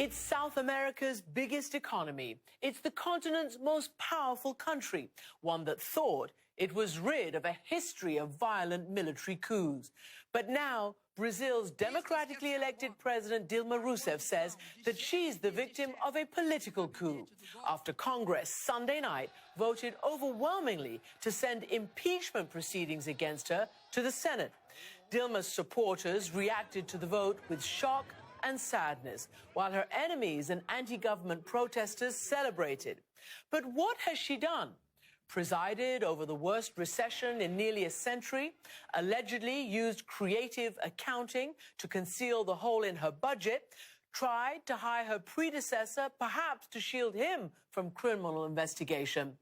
It's South America's biggest economy. It's the continent's most powerful country, one that thought it was rid of a history of violent military coups. But now, Brazil's democratically elected president Dilma Rousseff says that she's the victim of a political coup after Congress Sunday night voted overwhelmingly to send impeachment proceedings against her to the Senate. Dilma's supporters reacted to the vote with shock and sadness, while her enemies and anti-government protesters celebrated. But what has she done? Presided over the worst recession in nearly a century, allegedly used creative accounting to conceal the hole in her budget, tried to hire her predecessor, perhaps to shield him from criminal investigation.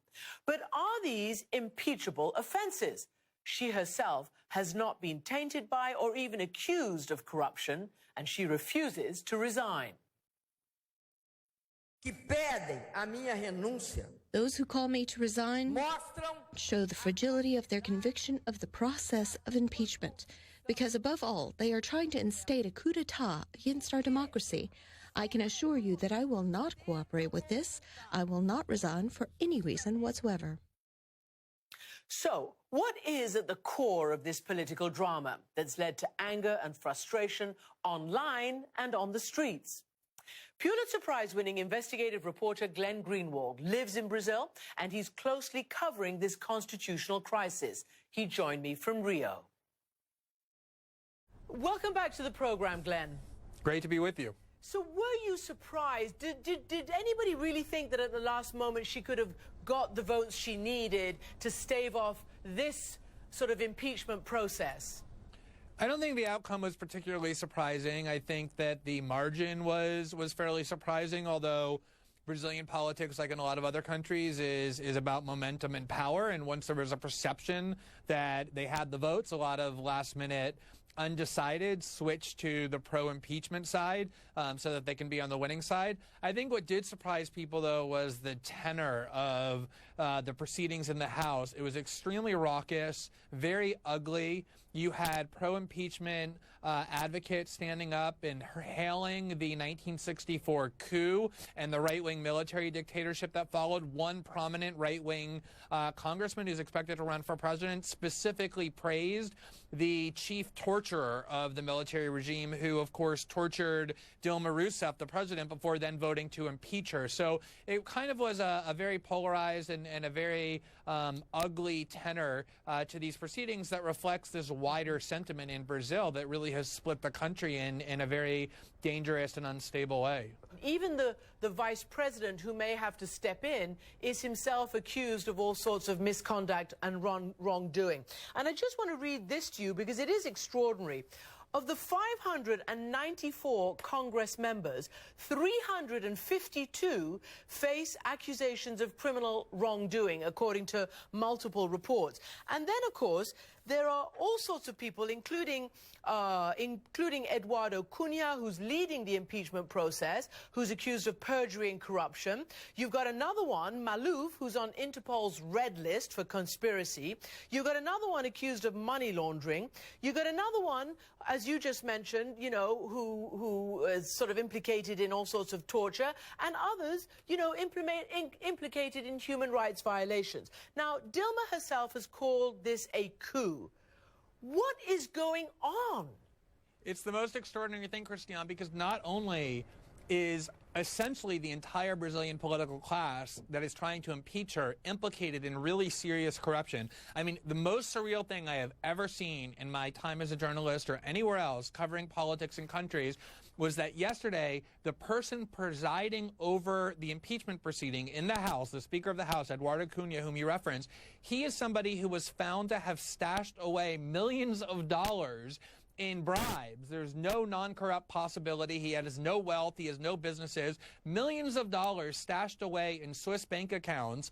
But are these impeachable offences? She herself has not been tainted by or even accused of corruption, and she refuses to resign. Those who call me to resign show the fragility of their conviction of the process of impeachment, because above all, they are trying to instate a coup d'etat against our democracy. I can assure you that I will not cooperate with this. I will not resign for any reason whatsoever. So, what is at the core of this political drama that's led to anger and frustration online and on the streets? Pulitzer Prize-winning investigative reporter Glenn Greenwald lives in Brazil, and he's closely covering this constitutional crisis. He joined me from Rio. Welcome back to the program, Glenn. Great to be with you. So were you surprised? Did anybody really think that at the last moment she could have got the votes she needed to stave off this sort of impeachment process? I don't think the outcome was particularly surprising. I think that the margin was fairly surprising, although Brazilian politics, like in a lot of other countries, is about momentum and power. And once there was a perception that they had the votes, a lot of last-minute undecided switch to the pro-impeachment side so that they can be on the winning side. I think what did surprise people, though, was the tenor of the proceedings in the House. It was extremely raucous, very ugly. You had pro-impeachment advocates standing up and hailing the 1964 coup and the right-wing military dictatorship that followed. One prominent right-wing congressman who's expected to run for president specifically praised the chief torturer of the military regime, who, of course, tortured Dilma Rousseff, the president, before then voting to impeach her. So it kind of was a very polarized and a very ugly tenor to these proceedings that reflects this wider sentiment in Brazil that really has split the country in a very dangerous and unstable way. Even the vice president, who may have to step in, is himself accused of all sorts of misconduct and wrongdoing. And I just want to read this to you because it is extraordinary. Of the 594 Congress members, 352 face accusations of criminal wrongdoing, according to multiple reports. And then, of course, there are all sorts of people, including Eduardo Cunha, who's leading the impeachment process, who's accused of perjury and corruption. You've got another one, Maluf, who's on Interpol's red list for conspiracy. You've got another one accused of money laundering. You've got another one, as you just mentioned, you know, who is sort of implicated in all sorts of torture, and others, you know, implicated in human rights violations. Now, Dilma herself has called this a coup. What is going on? It's the most extraordinary thing, Christiane, because not only is essentially the entire Brazilian political class that is trying to impeach her implicated in really serious corruption. I mean, the most surreal thing I have ever seen in my time as a journalist or anywhere else covering politics in countries was that yesterday, the person presiding over the impeachment proceeding in the House, the Speaker of the House, Eduardo Cunha, whom you referenced, he is somebody who was found to have stashed away millions of dollars in bribes. There's no non-corrupt possibility. He has no wealth. He has no businesses. Millions of dollars stashed away in Swiss bank accounts.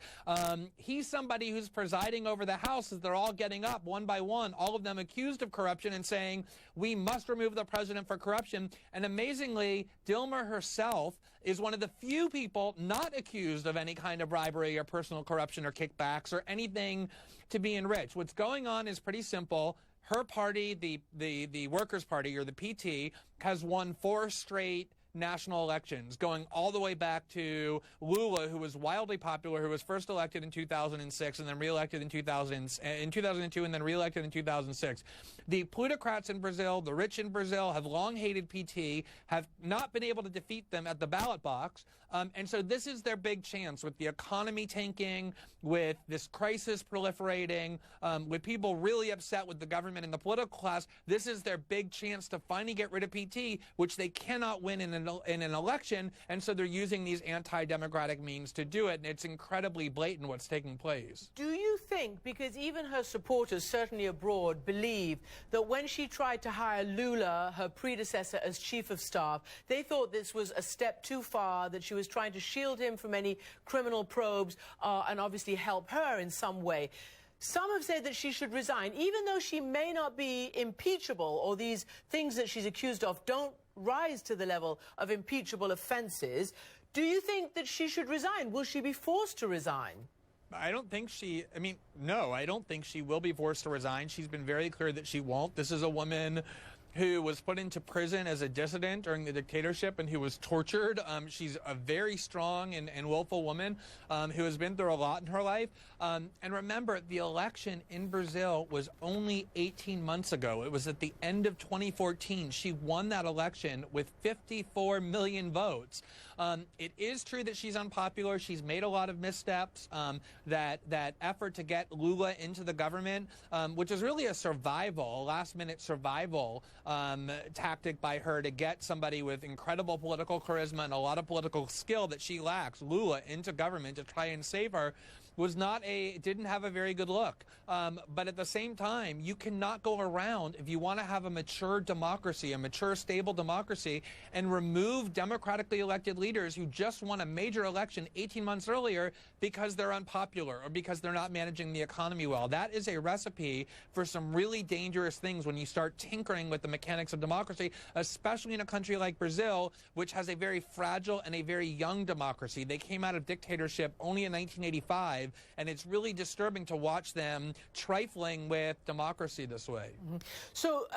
He's somebody who's presiding over the House as they're all getting up one by one, all of them accused of corruption and saying, we must remove the president for corruption. And amazingly, Dilma herself is one of the few people not accused of any kind of bribery or personal corruption or kickbacks or anything to be enriched. What's going on is pretty simple. Her party, the Workers' Party, or the PT, has won 4 straight national elections, going all the way back to Lula, who was wildly popular, who was first elected in 2006 and then reelected in 2002 and then reelected in 2006. The plutocrats in Brazil, the rich in Brazil, have long hated PT, have not been able to defeat them at the ballot box. And so this is their big chance with the economy tanking, with this crisis proliferating, with people really upset with the government and the political class. This is their big chance to finally get rid of PT, which they cannot win in an election. And so they're using these anti-democratic means to do it. And it's incredibly blatant what's taking place. Do you think, because even her supporters, certainly abroad, believe that when she tried to hire Lula, her predecessor, as chief of staff, they thought this was a step too far, that she was trying to shield him from any criminal probes and obviously help her in some way? Some have said that she should resign, even though she may not be impeachable, or these things that she's accused of don't rise to the level of impeachable offenses. Do you think that she should resign? Will she be forced to resign? I don't think no, I don't think she will be forced to resign. She's been very clear that she won't. This is a woman who was put into prison as a dissident during the dictatorship and who was tortured. She's a very strong and willful woman who has been through a lot in her life. And remember, the election in Brazil was only 18 months ago. It was at the end of 2014. She won that election with 54 million votes. It is true that she's unpopular. She's made a lot of missteps. That effort to get Lula into the government, which is really a last-minute survival tactic by her to get somebody with incredible political charisma and a lot of political skill that she lacks, Lula, into government to try and save her, didn't have a very good look. But at the same time, you cannot go around, if you want to have a mature democracy, a mature, stable democracy, and remove democratically elected leaders who just won a major election 18 months earlier because they're unpopular or because they're not managing the economy well. That is a recipe for some really dangerous things when you start tinkering with the mechanics of democracy, especially in a country like Brazil, which has a very fragile and a very young democracy. They came out of dictatorship only in 1985. And it's really disturbing to watch them trifling with democracy this way. Mm-hmm. So,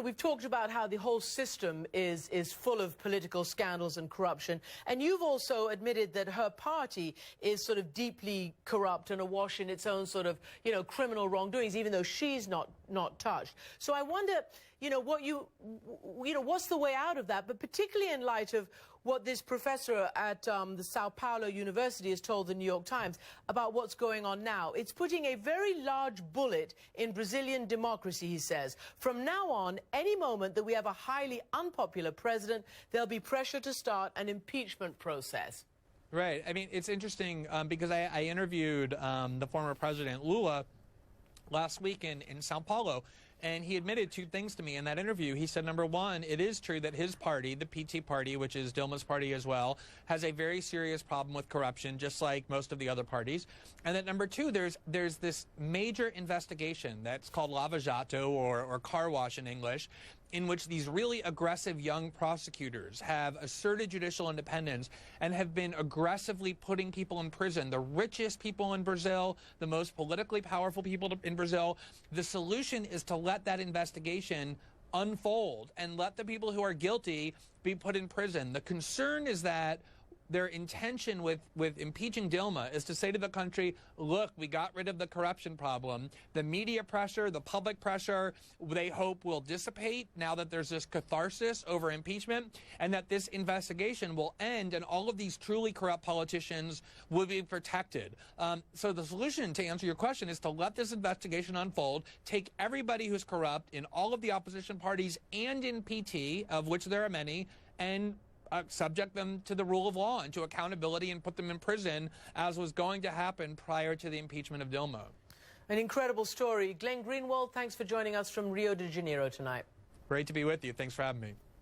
we've talked about how the whole system is full of political scandals and corruption. And you've also admitted that her party is sort of deeply corrupt and awash in its own sort of, criminal wrongdoings, even though she's not touched. So I wonder, what's the way out of that? But particularly in light of what this professor at the Sao Paulo University has told the New York Times about what's going on now. It's putting a very large bullet in Brazilian democracy, he says. From now on, any moment that we have a highly unpopular president, there'll be pressure to start an impeachment process. Right. I mean, it's interesting because I interviewed the former president, Lula, last week in Sao Paulo. And he admitted two things to me in that interview. He said, number one, it is true that his party, the PT party, which is Dilma's party as well, has a very serious problem with corruption, just like most of the other parties. And that number two, there's this major investigation that's called Lava Jato or car wash in English, in which these really aggressive young prosecutors have asserted judicial independence and have been aggressively putting people in prison, the richest people in Brazil, the most politically powerful people in Brazil. The solution is to let that investigation unfold and let the people who are guilty be put in prison. The concern is that their intention with impeaching Dilma is to say to the country, look, we got rid of the corruption problem. The media pressure, the public pressure, they hope will dissipate now that there's this catharsis over impeachment, and that this investigation will end and all of these truly corrupt politicians will be protected. So the solution, to answer your question, is to let this investigation unfold, take everybody who's corrupt in all of the opposition parties and in PT, of which there are many, and subject them to the rule of law and to accountability and put them in prison, as was going to happen prior to the impeachment of Dilma. An incredible story. Glenn Greenwald, thanks for joining us from Rio de Janeiro tonight. Great to be with you. Thanks for having me.